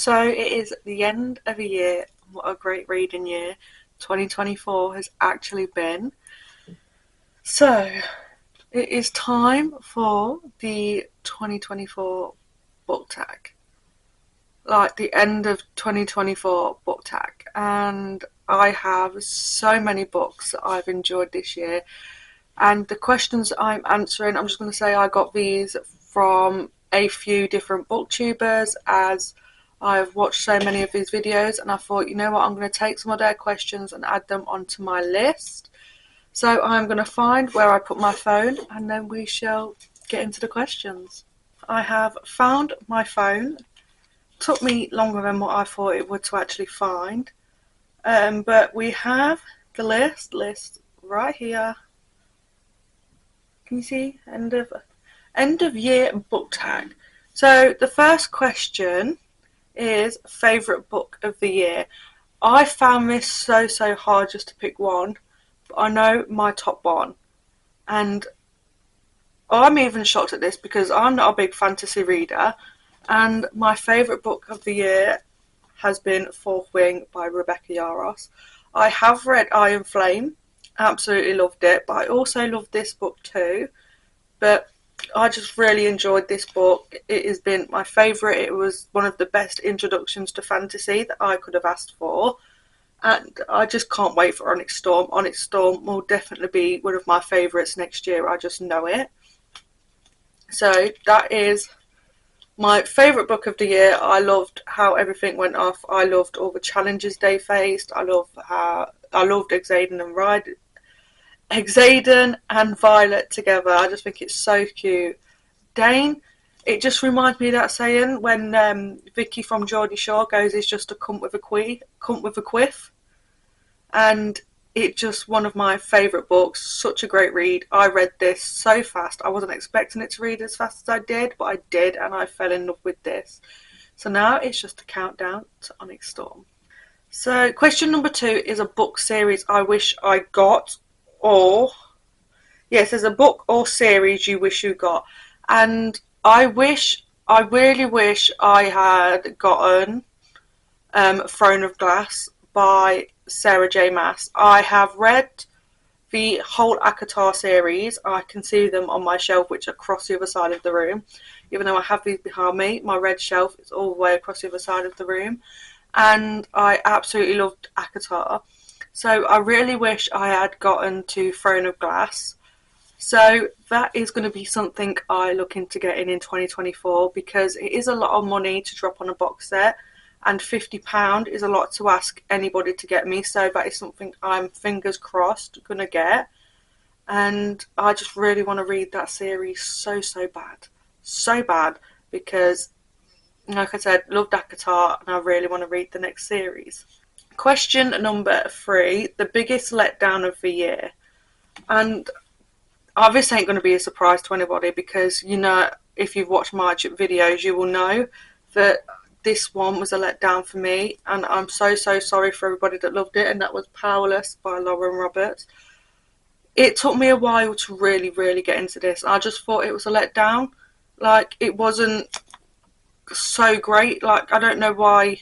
So it is the end of a year. What a great reading year 2024 has actually been. So it is time for the 2024 book tag. Like the end of 2024 book tag. And I have so many books that I've enjoyed this year. And the questions that I'm answering, I'm just going to say I got these from a few different booktubers as I've watched so many of these videos, and I thought, you know what, I'm going to take some of their questions and add them onto my list. So I'm going to find where I put my phone and then we shall get into the questions. I have found my phone. Took me longer than what I thought it would to actually find. But we have the list right here. Can you see? End of year book tag. So the first question is favourite book of the year. I found this so hard just to pick one, but I know my top one. And I'm even shocked at this because I'm not a big fantasy reader, and my favourite book of the year has been Fourth Wing by Rebecca Yarros. I have read Iron Flame, absolutely loved it, but I also loved this book too. But I just really enjoyed this book. It has been my favourite. It was one of the best introductions to fantasy that I could have asked for. And I just can't wait for Onyx Storm. Onyx Storm will definitely be one of my favourites next year. I just know it. So that is my favourite book of the year. I loved how everything went off. I loved all the challenges they faced. I loved Exaden and Violet together. I just think it's so cute. Dane, it just reminds me of that saying when Vicky from Geordie Shore goes, "He's just a cunt with a quiff," and it's just one of my favourite books. Such a great read. I read this so fast. I wasn't expecting it to read as fast as I did, but I did, and I fell in love with this. So now it's just a countdown to Onyx Storm. So question number 2 is a book series I wish I got, or yes, there's a book or series you wish you got, and I really wish I had gotten Throne of Glass by Sarah J. Maas. I have read the whole ACOTAR series. I can see them on my shelf, which are across the other side of the room. Even though I have these behind me, my red shelf is all the way across the other side of the room. And I absolutely loved ACOTAR. So I really wish I had gotten to Throne of Glass. So that is going to be something I look into getting in 2024 because it is a lot of money to drop on a box set, and £50 is a lot to ask anybody to get me. So that is something I'm fingers crossed going to get. And I just really want to read that series so bad because, like I said, loved ACOTAR and I really want to read the next series. Question number 3, the biggest letdown of the year. And this ain't going to be a surprise to anybody because, you know, if you've watched my videos, you will know that this one was a letdown for me, and I'm so sorry for everybody that loved it, and that was Powerless by Lauren Roberts. It took me a while to really get into this. I just thought it was a letdown. Like, it wasn't so great. Like, I don't know why.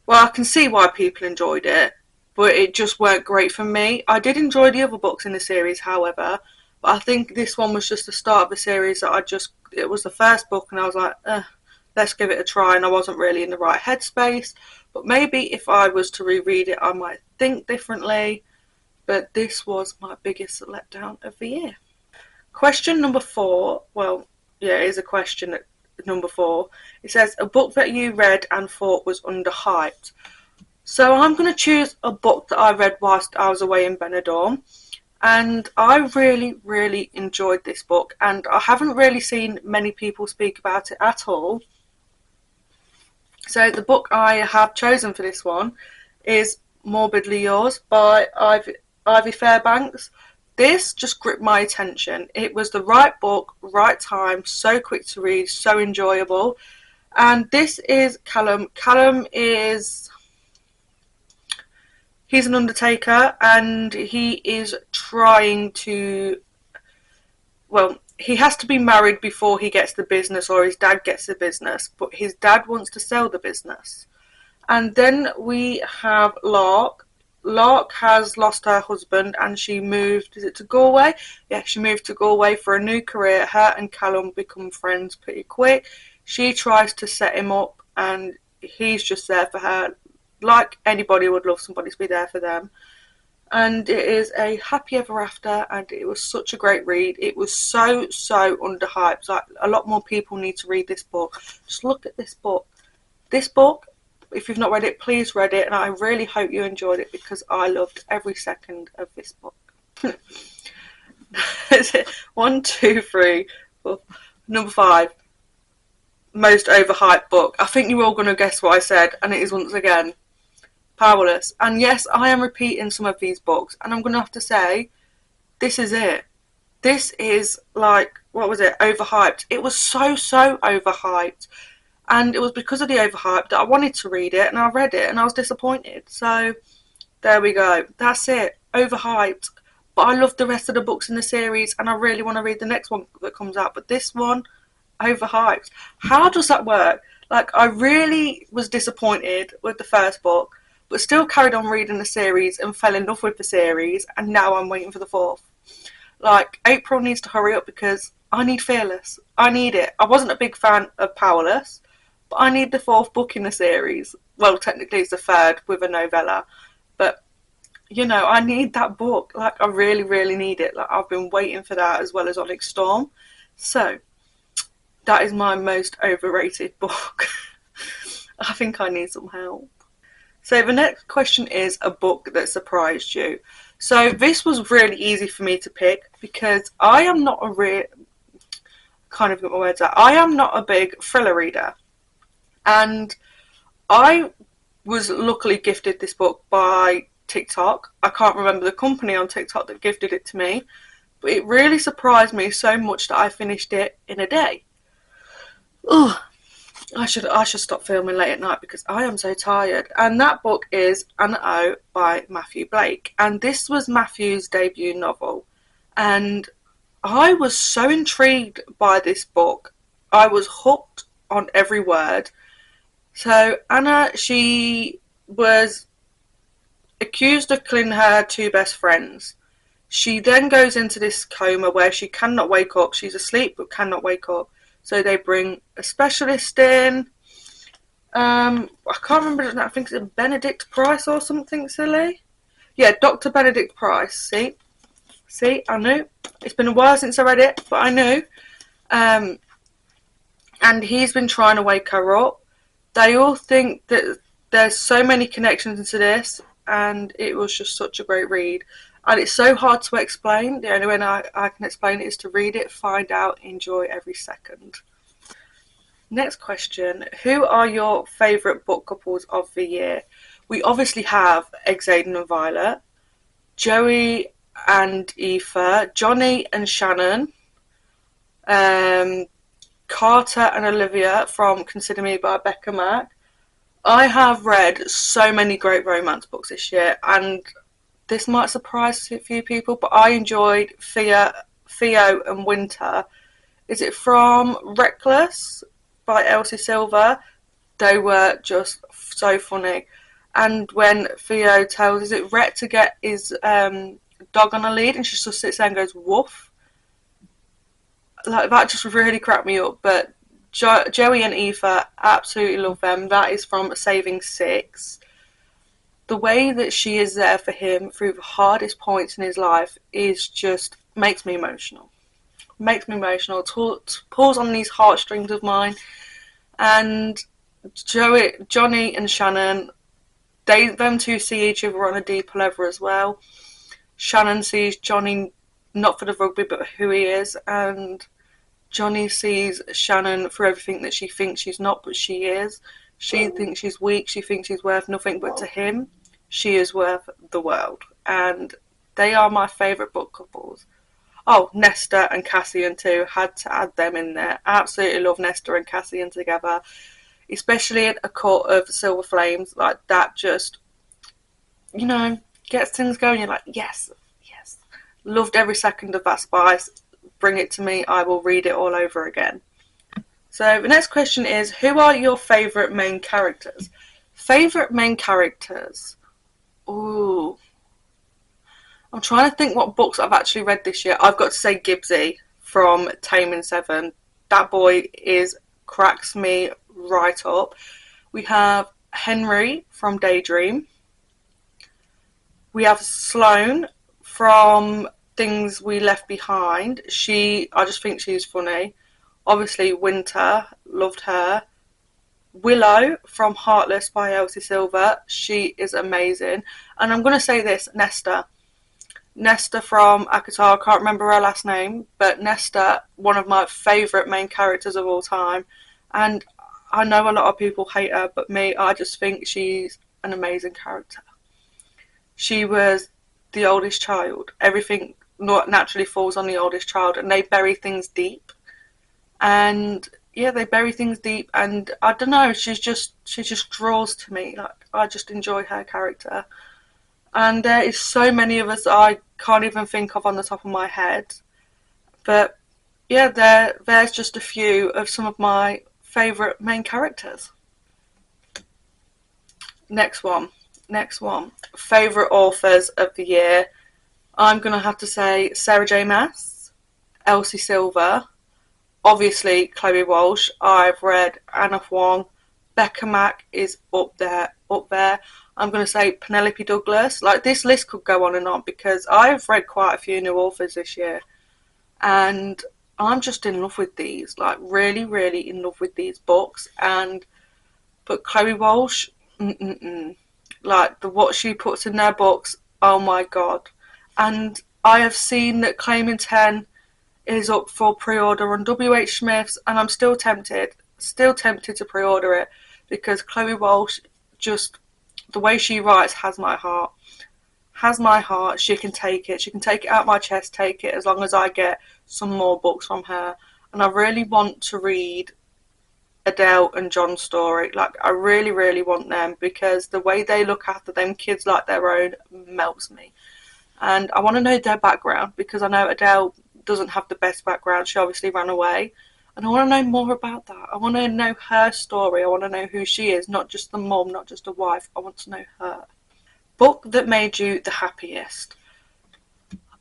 Well, I can see why people enjoyed it, but it just weren't great for me. I did enjoy the other books in the series, however, but I think this one was just the start of the series that it was the first book and I was like, let's give it a try, and I wasn't really in the right headspace. But maybe if I was to reread it, I might think differently. But this was my biggest letdown of the year. Question number 4, well, yeah, it is a question at number 4. It says, a book that you read and thought was underhyped. So I'm going to choose a book that I read whilst I was away in Benidorm. And I really enjoyed this book. And I haven't really seen many people speak about it at all. So the book I have chosen for this one is Morbidly Yours by Ivy Fairbanks. This just gripped my attention. It was the right book, right time, so quick to read, so enjoyable. And this is Callum. Callum he's an undertaker, and he is trying to, well, he has to be married before he gets the business, or his dad gets the business, but his dad wants to sell the business. And then we have Lark. Lark has lost her husband and she moved, is it to Galway? Yeah, she moved to Galway for a new career. Her and Callum become friends pretty quick. She tries to set him up and he's just there for her, like anybody would love somebody to be there for them. And it is a happy ever after, and it was such a great read. It was so underhyped. Like, a lot more people need to read this book. Just look at this book. This book, if you've not read it, please read it, and I really hope you enjoyed it because I loved every second of this book. One, two, three, four. Number 5, most overhyped book. I think you're all going to guess what I said, and it is once again Powerless. And yes, I am repeating some of these books, and I'm going to have to say, this is it. This is like, what was it, overhyped. It was so overhyped. And it was because of the overhype that I wanted to read it, and I read it, and I was disappointed. So, there we go. That's it. Overhyped. But I love the rest of the books in the series, and I really want to read the next one that comes out. But this one, overhyped. How does that work? Like, I really was disappointed with the first book, but still carried on reading the series and fell in love with the series, and now I'm waiting for the 4th. Like, April needs to hurry up because I need Fearless. I need it. I wasn't a big fan of Powerless, but I need the 4th book in the series. Well, technically it's the 3rd with a novella, but, you know, I need that book. Like, I really need it. Like, I've been waiting for that, as well as Onyx Storm. So, that is my most overrated book. I think I need some help. So the next question is a book that surprised you. So this was really easy for me to pick because I am not I am not a big thriller reader. And I was luckily gifted this book by TikTok. I can't remember the company on TikTok that gifted it to me, but it really surprised me so much that I finished it in a day. Ugh. I should stop filming late at night because I am so tired. And that book is Anna O by Matthew Blake. And this was Matthew's debut novel. And I was so intrigued by this book. I was hooked on every word. So Anna, she was accused of killing her 2 best friends. She then goes into this coma where she cannot wake up. She's asleep but cannot wake up. So they bring a specialist in. I can't remember his name. I think it's Benedict Price or something silly. Yeah, Dr. Benedict Price. See, I knew. It's been a while since I read it, but I knew. And he's been trying to wake her up. They all think that there's so many connections into this, and it was just such a great read. And it's so hard to explain. The only way I can explain it is to read it, find out, enjoy every second. Next question. Who are your favourite book couples of the year? We obviously have Xaden and Violet, Joey and Aoife, Johnny and Shannon, Carter and Olivia from Consider Me by Becca Mack. I have read so many great romance books this year, and this might surprise a few people, but I enjoyed Theo and Winter. Is it from Reckless by Elsie Silver? They were just so funny. And when Theo tells, is it Rhett to get his dog on a lead, and she just sits there and goes, woof. Like, that just really cracked me up. But Joey and Aoife, absolutely love them. That is from Saving Six. The way that she is there for him through the hardest points in his life is just makes me emotional. Pulls on these heartstrings of mine. And Johnny and Shannon, them two see each other on a deeper level as well. Shannon sees Johnny not for the rugby but who he is, and Johnny sees Shannon for everything that she thinks she's not but she is. She thinks she's weak, she thinks she's worth nothing, but to him, she is worth the world. And they are my favourite book couples. Oh, Nesta and Cassian too, had to add them in there. Absolutely love Nesta and Cassian together. Especially in A Court of Silver Flames, like that just, you know, gets things going. You're like, yes. Loved every second of that spice. bring it to me, I will read it all over again. So the next question is, who are your favourite main characters? Favourite main characters? Ooh. I'm trying to think what books I've actually read this year. I've got to say Gibbsy from Taming Seven. That boy cracks me right up. We have Henry from Daydream. We have Sloane from Things We Left Behind. I just think she's funny. Obviously, Winter, loved her. Willow from Heartless by Elsie Silver. She is amazing. And I'm going to say this, Nesta. Nesta from ACOTAR, I can't remember her last name, but Nesta, one of my favourite main characters of all time. And I know a lot of people hate her, but me, I just think she's an amazing character. She was the oldest child. Everything naturally falls on the oldest child, and they bury things deep. And yeah, they bury things deep, and I don't know, she just draws to me. Like, I just enjoy her character. And there is so many of us I can't even think of on the top of my head. But yeah, there's just a few of some of my favourite main characters. Next one. Favourite authors of the year. I'm going to have to say Sarah J Maas, Elsie Silver, obviously Chloe Walsh. I've read Anna Huang. Becca Mack is up there. I'm going to say Penelope Douglas. Like, this list could go on and on because I've read quite a few new authors this year. And I'm just in love with these. Like, really, really in love with these books. But Chloe Walsh, like, what she puts in their books, oh my god. And I have seen that Claiming 10 is up for pre-order on WH Smith's, and I'm still tempted to pre-order it because Chloe Walsh, just the way she writes has my heart. She can take it out my chest, take it as long as I get some more books from her. And I really want to read Adele and John's story. Like, I really, really want them because the way they look after them kids like their own melts me. And I want to know their background because I know Adele doesn't have the best background. She obviously ran away. And I want to know more about that. I want to know her story. I want to know who she is, not just the mum, not just a wife. I want to know her. Book that made you the happiest.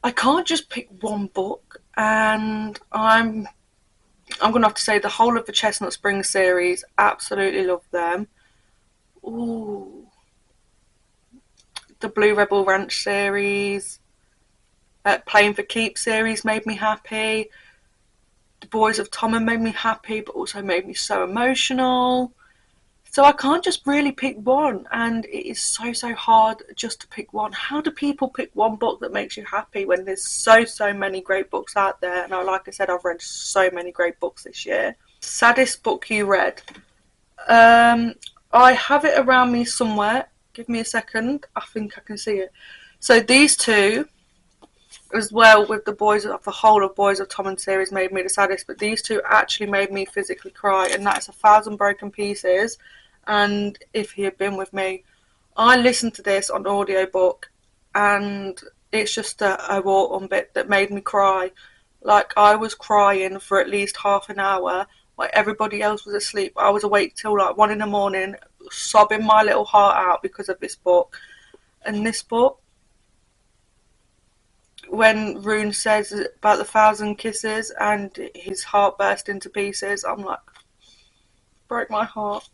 I can't just pick one book, and I'm going to have to say the whole of the Chestnut Springs series. Absolutely love them. Ooh. The Blue Rebel Ranch series. Playing for Keeps series made me happy. The Boys of Tommen made me happy, but also made me so emotional. So I can't just really pick one, and it is so hard just to pick one. How do people pick one book that makes you happy when there's so many great books out there? And like I said, I've read so many great books this year. Saddest book you read? I have it around me somewhere. Give me a second. I think I can see it. So these two, as well, with the whole of Boys of Tommen series, made me the saddest, but these two actually made me physically cry, and that's A Thousand Broken Pieces and If He Had Been With Me. I listened to this on audiobook, and it's just a autumn bit that made me cry. Like, I was crying for at least half an hour while everybody else was asleep. I was awake till like 1 a.m, sobbing my little heart out because of this book. And this book, when Rune says about the 1,000 kisses and his heart burst into pieces, I'm like, broke my heart.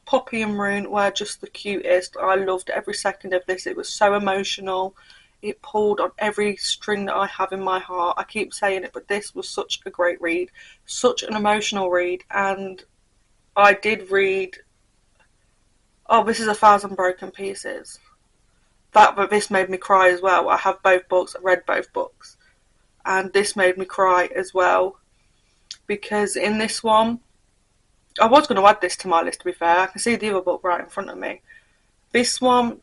Poppy and Rune were just the cutest. I loved every second of this. It was so emotional. It pulled on every string that I have in my heart. I keep saying it, but this was such a great read. Such an emotional read. And I did read... Oh, this is A Thousand Broken Pieces. But this made me cry as well. I have both books. I read both books. And this made me cry as well. Because in this one... I was going to add this to my list, to be fair. I can see the other book right in front of me. This one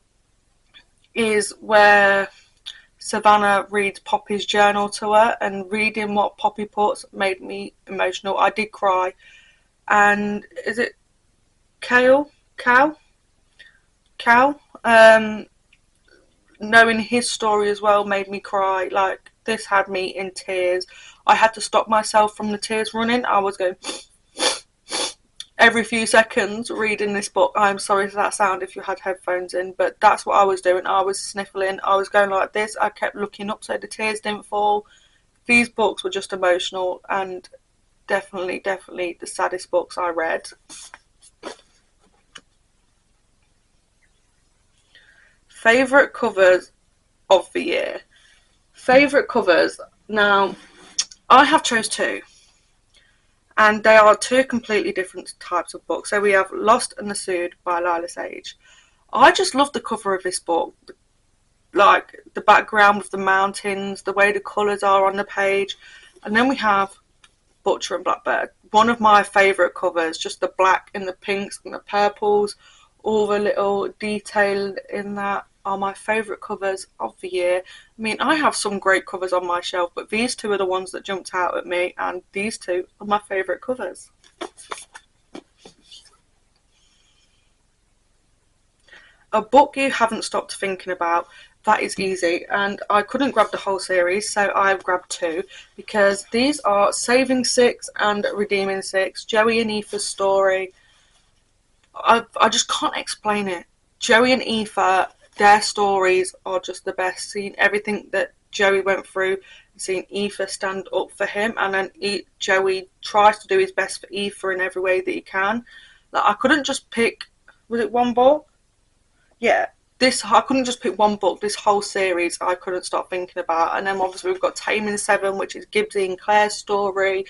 is where Savannah reads Poppy's journal to her, and reading what Poppy puts made me emotional. I did cry. And is it Cal? Knowing his story as well made me cry. Like, This had me in tears. I had to stop myself from the tears running. I was going every few seconds reading this book. I'm sorry for that sound if you had headphones in, but that's what I was doing. I was sniffling. I was going like this. I kept looking up so the tears didn't fall. These books were just emotional, and definitely the saddest books I read. Favourite covers of the year. Favourite covers. Now, I have chose two. And they are two completely different types of books. So we have Lost and the Sood by Lila Sage. I just love the cover of this book. Like the background with the mountains, the way the colours are on the page. And then we have Butcher and Blackbird. One of my favourite covers, just the black and the pinks and the purples, all the little detail in that are my favourite covers of the year. I mean, I have some great covers on my shelf, but these two are the ones that jumped out at me, and these two are my favourite covers. A book you haven't stopped thinking about. That is easy, and I couldn't grab the whole series, so I've grabbed two, because these are Saving Six and Redeeming Six, Joey and Aoife's story. I just can't explain it. Joey and Aoife, their stories are just the best. Seeing everything that Joey went through, seeing Aoife stand up for him, and then Joey tries to do his best for Aoife in every way that he can. Like, I couldn't just pick, was it one book? Yeah, I couldn't just pick one book. This whole series I couldn't stop thinking about. And then obviously we've got Taming Seven, which is Gibbsy and Claire's story,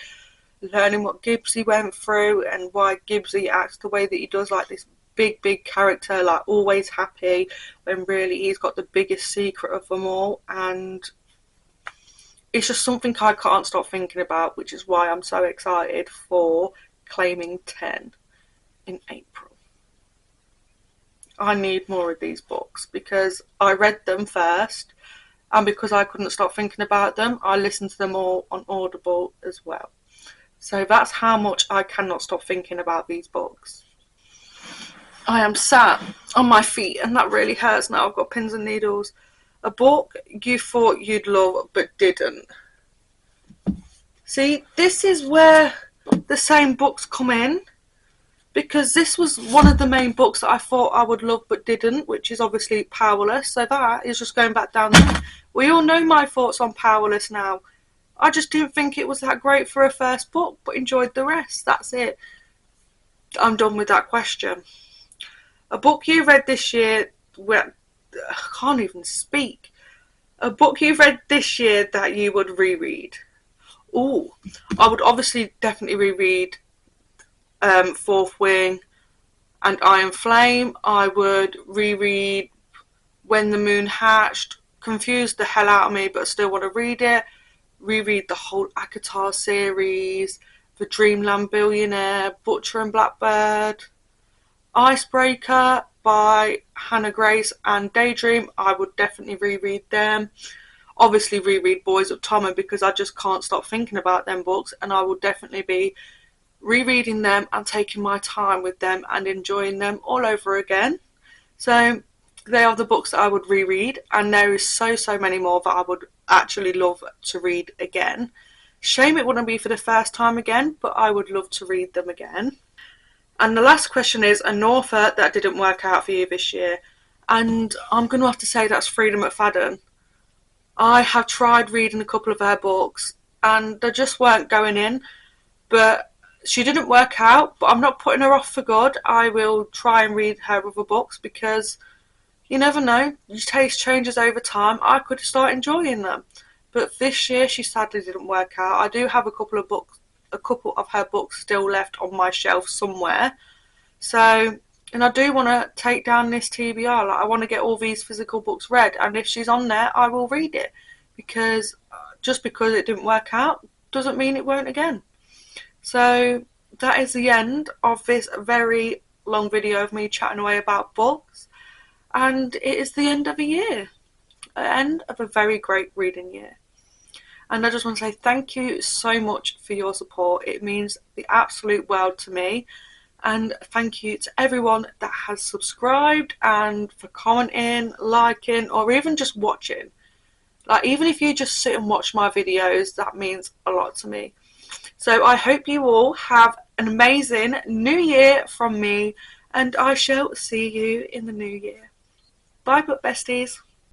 learning what Gibbsy went through and why Gibbsy acts the way that he does, like this big character, like always happy, when really he's got the biggest secret of them all. And it's just something I can't stop thinking about, which is why I'm so excited for Claiming 10 in April. I need more of these books because I read them first, and because I couldn't stop thinking about them, I listened to them all on Audible as well. So that's how much I cannot stop thinking about these books. I am sat on my feet, and that really hurts now. I've got pins and needles. A book you thought you'd love but didn't. See, this is where the same books come in, because this was one of the main books that I thought I would love but didn't, which is obviously Powerless. So that is just going back down there. We all know my thoughts on Powerless now. I just didn't think it was that great for a first book, but enjoyed the rest. That's it. I'm done with that question. A book you read this year, I can't even speak. A book you've read this year that you would reread. Ooh, I would obviously definitely reread Fourth Wing and Iron Flame. I would reread When the Moon Hatched. Confused the hell out of me, but I still want to read it. Reread the whole ACOTAR series, The Dreamland Billionaire, Butcher and Blackbird, Icebreaker by Hannah Grace, and Daydream. I would definitely reread them. Obviously reread Boys of Tommen, because I just can't stop thinking about them books, and I will definitely be rereading them and taking my time with them and enjoying them all over again. So they are the books that I would reread, and there is so many more that I would actually love to read again. Shame it wouldn't be for the first time again, but I would love to read them again. And the last question is an author that didn't work out for you this year, and I'm going to have to say that's Freida McFadden. I have tried reading a couple of her books and they just weren't going in, but she didn't work out, but I'm not putting her off for good. I will try and read her other books, because you never know, your taste changes over time. I could start enjoying them. But this year she sadly didn't work out. I do have a couple of her books still left on my shelf somewhere. So, and I do want to take down this TBR. Like, I want to get all these physical books read, and if she's on there, I will read it. Because just because it didn't work out doesn't mean it won't again. So that is the end of this very long video of me chatting away about books. And it is the end of a year. The end of a very great reading year. And I just want to say thank you so much for your support. It means the absolute world to me. And thank you to everyone that has subscribed and for commenting, liking, or even just watching. Like, even if you just sit and watch my videos, that means a lot to me. So I hope you all have an amazing new year from me, and I shall see you in the new year. Bye, besties.